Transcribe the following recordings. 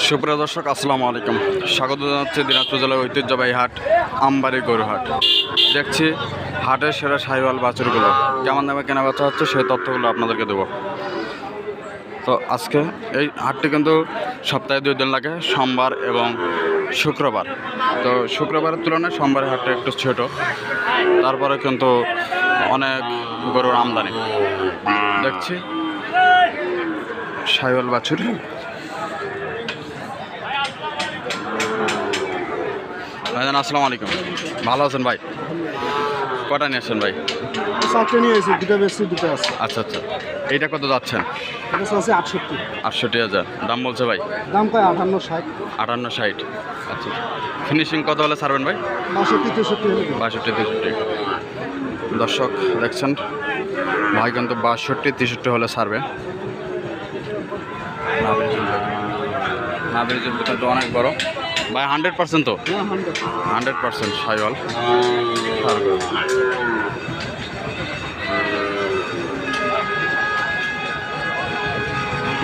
সুপ্রিয় দর্শক, আসসালামু আলাইকুম। স্বাগত জানাচ্ছি দিনাজপুর জেলার ঐতিহ্যবাহী হাট আমবাড়ি গরু হাট। দেখছি হাটের সেরা সাহিওয়াল বাছুরগুলো কেমন দামে কেনা বেচা হচ্ছে, সেই তথ্যগুলো আপনাদেরকে দেবো। তো আজকে এই হাটটি কিন্তু সপ্তাহে 2 দিন লাগে, সোমবার এবং শুক্রবার। তো শুক্রবারের তুলনায় সোমবারের হাটটা একটু ছোট, তারপরে কিন্তু অনেক গরুর আমদানি। দেখছি সাহিওয়াল বাছুর। ভাইজান আসসালামু আলাইকুম, ভালো আছেন ভাই? কটা নিয়ে আসছেন ভাই? 4টে নিয়ে এসেছি, দুটো বেশি দুটো আছে। আচ্ছা আচ্ছা, এইটা কত যাচ্ছেন? এটা আছে 68। 68,000 দাম বলছে ভাই। দাম কয় 58-60। 58-60। আচ্ছা, ফিনিশিং কত হলে ছাড়বেন ভাই? 62-63 হলে দেবো। 62-63। দর্শক দেখছেন, ভাই কিন্তু 62-63 হলে ছাড়বে। নাবির জুলটা কিন্তু অনেক বড় ভাই, 100% তো? 100% সাইওয়াল।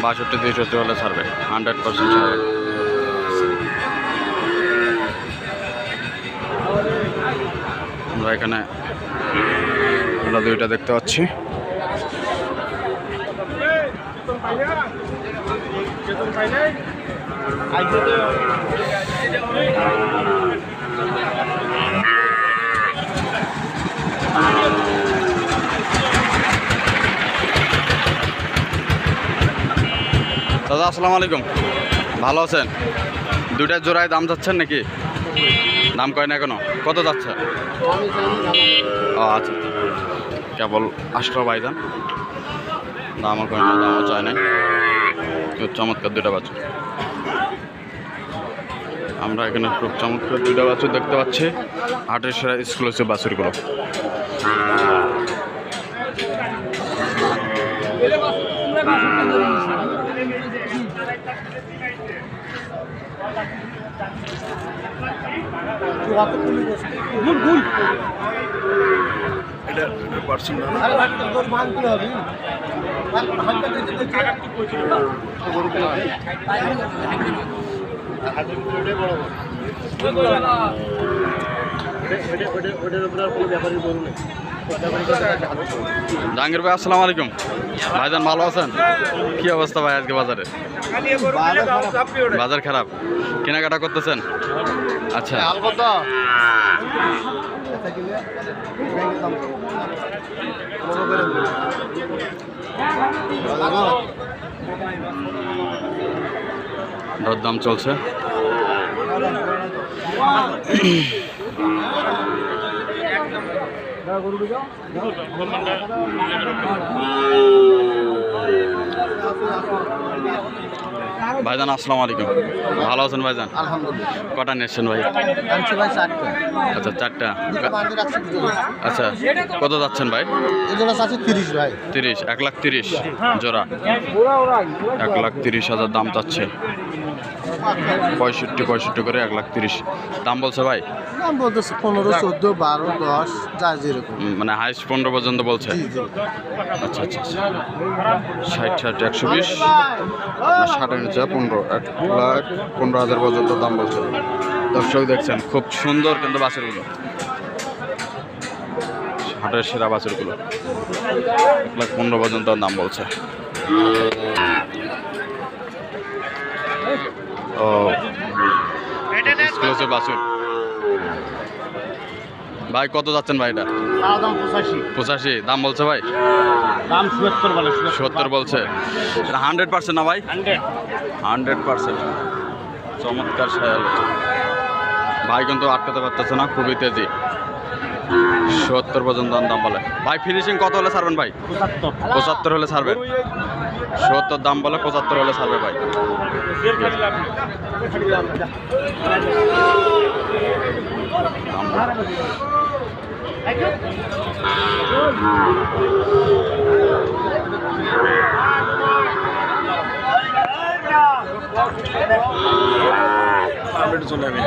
62-63 হলে ছাড়বে, 100% সাইওয়াল। আমরা এখানে আমরা দুইটা দেখতে পাচ্ছি। দাদা আসসালামু আলাইকুম, ভালো আছেন? দুইটা জোড়ায় দাম যাচ্ছেন নাকি? দাম কয় না এখনো? কত যাচ্ছে? ও আচ্ছা, কেবল আসলো ভাইজান, দামও কয় না, দামও চায় নাই। খুব চমৎকার দুইটা বাছুর। আমরা এখানে খুব চমৎকার দুইটা বাছুর দেখতে পাচ্ছি, হাটের সেরা এক্সক্লুসিভ বাছুরগুলো। জাহাঙ্গীর ভাই আসসালামু আলাইকুম, ভাইজান ভালো আছেন? কি অবস্থা ভাই আজকে বাজারে? বাজার খারাপ, কেনাকাটা করতেছেন? আচ্ছা, দরদাম চলছে। ভাইজান আসসালামু আলাইকুম, ভালো আছেন ভাইজান? আলহামদুলিল্লাহ। কটা নিয়েছেন ভাই? আনছি ভাই 4টা। আচ্ছা, 4টা। আচ্ছা, কত যাচ্ছেন ভাই? এই জোড়া আছে 30 ভাই। 30, 1,30,000 জোড়া। 1,30,000 দাম চাচ্ছে। 65 করে 1,30,000 দাম বলছে ভাই। দাম বলতেছে 15, 14, 12, 10 যা যেরকম। মানে হাইস্ট 15 পর্যন্ত বলছে। আচ্ছা আচ্ছা, 60, 120, 60 নিচে 15, 1,15,000 পর্যন্ত দাম বলছে। দর্শক দেখছেন খুব সুন্দর কিন্তু বাছুরগুলো, হাটের সেরা বাছুরগুলো। 1,15,000 পর্যন্ত দাম বলছে। ও এক্সক্লুসিভ বাছুর। ভাই কত যাচ্ছেন ভাই? এটা দাম 85 দাম বলছে ভাই। দাম 70 বলে। 70 বলছে। এটা 100% না ভাই? 100%। চমৎকার সায়াল ভাই, কিন্তু আটকাতে পারতেছে না, খুবই তেজি। 70 পর্যন্ত দাম বলে ভাই। ফিনিশিং কত হলে ছাড়বেন ভাই? 75 হলে ছাড়বেন। 70 দাম বলে, 75 হলে ছাড়বে ভাই। চলে যাবে।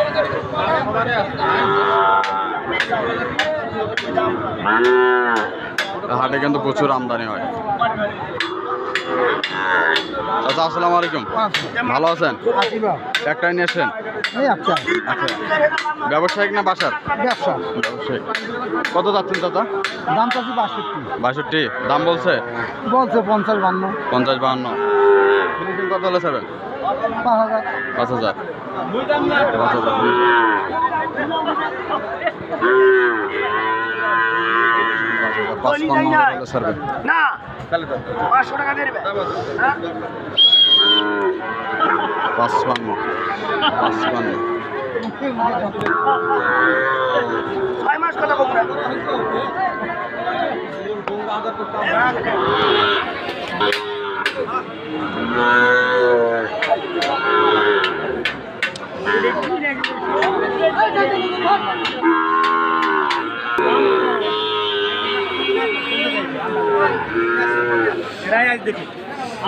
হাটে কিন্তু প্রচুর আমদানি হয়। চাচা আসসালামু আলাইকুম, ভালো আছেন? একটাই নিয়ে আসেন? আচ্ছা, ব্যবসায়িক না বাসার? ব্যবসা ব্যবসায়িক। কত যাচ্ছেন চাচা? দাম চাচ্ছি 62। দাম বলছে বলছে 50-52। 50-52। ফিনিশিং কত হলে ছাড়বেন? 5000। 5000। 55 হলে ছাড়বেন। না 500 টাকা দিয়ে দেবে 55। 6 মাস কথা বলবো না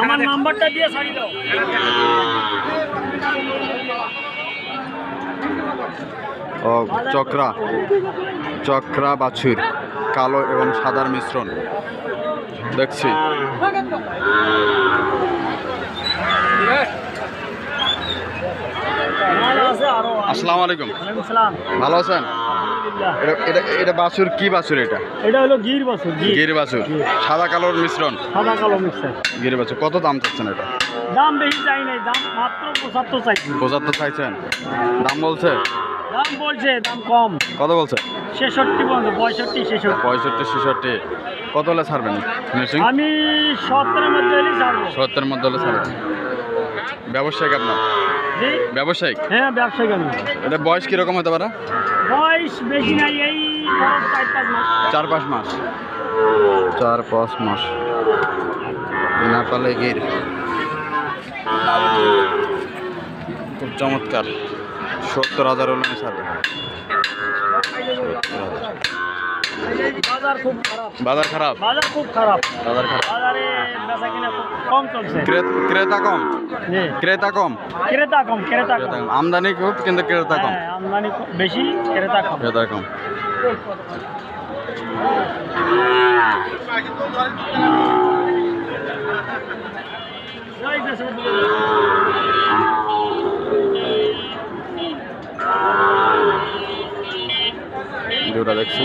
আমার নাম্বারটা দিয়ে ছাড়ি দাও। ও চক্রা বাছুর, কালো এবং সাদার মিশ্রণ দেখছি। আসসালামু আলাইকুম, ভালো আছেন? এটা বাছুর, কি বাছুর এটা? এটা হলো গির বাছুর। গির বাছুর, সাদা কালোর মিশ্রণ। সাদা কালো মিক্সার। গির বাছুর কত দাম চাচ্ছেন এটা? দাম বেশি চাই নাই, দাম মাত্র 75 চাইছি। 75 চাইছেন? দাম বলছে? দাম বলছে, দাম কম। কত বলছে? 66 পর্যন্ত, 65 66। 65 66। কত হলে ছাড়বেন ফিনিশিং? আমি 70 এর মধ্যে হলেই ছাড়বো। 70 মধ্যে হলে ছাড়বেন। ব্যবসায়িক আপনার? জি ব্যবসায়িক। হ্যাঁ, ব্যবসায়িক আমি। এটা বয়স কিরকম হতে পারে? বয়স বেশি নাই, এই 4-5 মাস। 4-5 মাস। 4-5 মাস। নেপালে গির খুব চমৎকার। 70,000 হলে ছাড়বে। বাজার খুব খারাপ। বাজার খারাপ? বাজার খুব খারাপ। বাজার খারাপ। বাজারে বেচা কিনা খুব কম চলছে। ক্রেতা কম? জি। ক্রেতা কম? ক্রেতা কম, ক্রেতা ক্রেতা কম। কম। আমদানি খুব কিন্তু ক্রেতা কম। হ্যাঁ, আমদানি বেশি, ক্রেতা কম। ক্রেতা কম। ভিডিওটা দেখছি।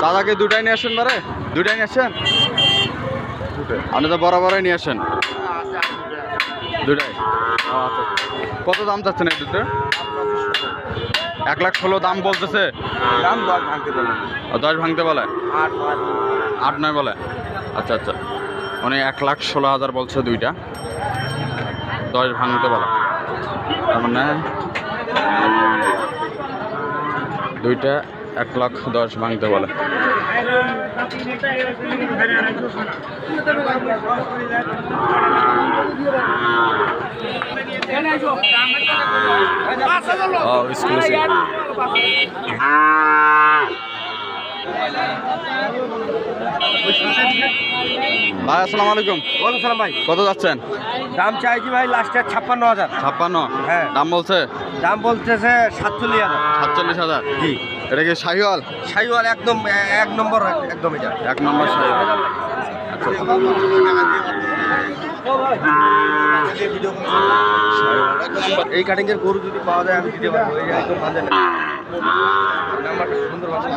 দাদাকে দুটাই নিয়ে আসেন, বারে দুটাই নিয়ে আসেন। আপনি তো বরাবরই নিয়ে আসেন দুটাই। আচ্ছা, কত দাম চাচ্ছেন এই দুটো? 1,16,000 দাম বলতেছে। দাম 10 ভাঙতে বলে। 10 ভাঙতে বলে? 8 8-9 বলে। আচ্ছা আচ্ছা, মানে 1,16,000 বলছে দুইটা, 10 ভাঙতে বলে। তার মানে দুইটা 1,10,000 ভাঙতে বলে। ভাই আসসালামু আলাইকুম। ওয়ালাইকুম সালাম ভাই। কত যাচ্ছেন? দাম চাইছি ভাই লাস্টে 56,000। 56? হ্যাঁ। দাম বলছে? দাম বলতেছে 47,000। 47,000? জি। এটা কি শাহিওয়াল? শাহিওয়াল একদম এক নম্বর, একদম এটা 1 নম্বর শাহিওয়াল। আচ্ছা এই কাটিং এর গরু যদি পাওয়া যায় আমি দিতে পারবো। এই একদম ভালো না নাম্বারটা সুন্দর ভালো।